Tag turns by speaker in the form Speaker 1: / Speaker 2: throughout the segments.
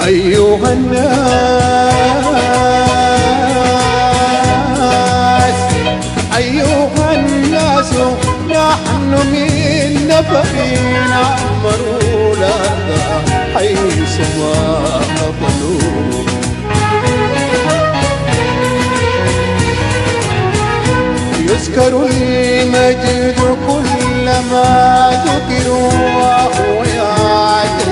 Speaker 1: أيها الناس أيها الناس نحن من نفقنا مرولنا حيثما قبلوا يذكر المجد كلما ذكروا وهو يعتز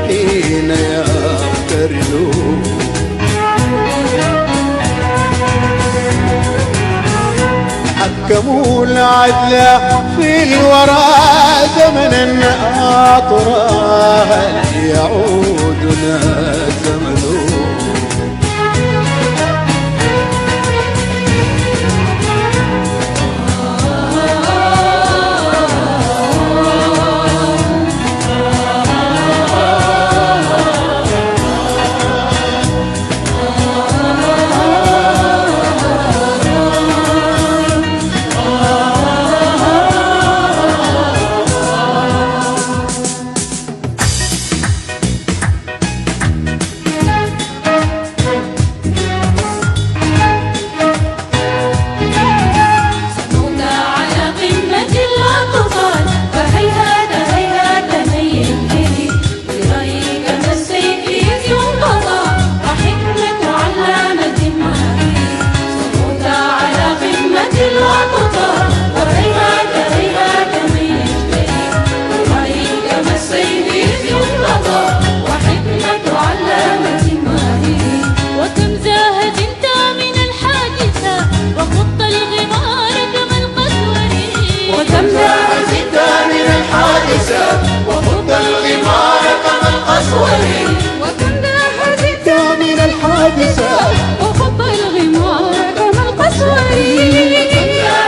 Speaker 1: حين يقترنوا حكموا العدل في الورى زمنا أطراه يعودنا زمن وخض الغمار كما القسور وكم حزنت من الحادثة وخض الغمار كما القسور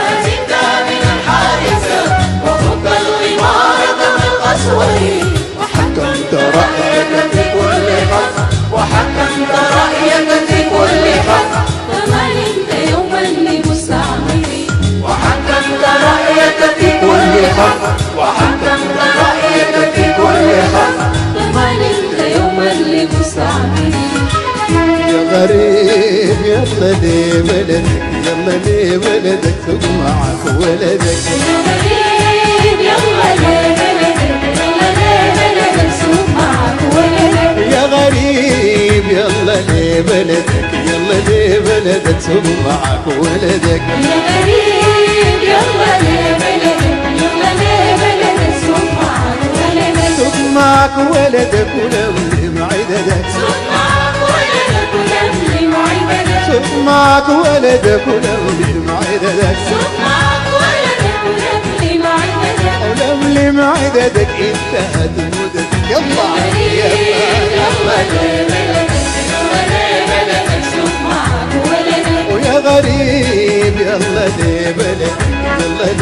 Speaker 1: حزنت من الحادثة وخض الغمار كما القسور وحكمت رأيك في كل حق وحكمت رأيك في كل حق فما نمت يوما لمستعمري وحكمت رأيك في كل حق وحكمت رأيك في كل حق فما نمت يوما لمستعمري يا غريب يلا ليه بلدك يلا ليه بلدك سوق معك ولدك يا غريب يلا ليه بلدك يلا ليه بلدك سوق معك ولدك يا غريب يلا ليه بلدك يلا ليه بلدك سوق معك ولدك يا غريب يلا ليه بلدك يلا ليه بلدك سوق معك ولدك سوق معك ولدك ولملم عددك سوق معك ولدك ولملم عددك سوق معك ولدك ولملم عددك سوق معك ولدك ولملم عددك ولملم عددك انتهت مدتك يلا يلا يلا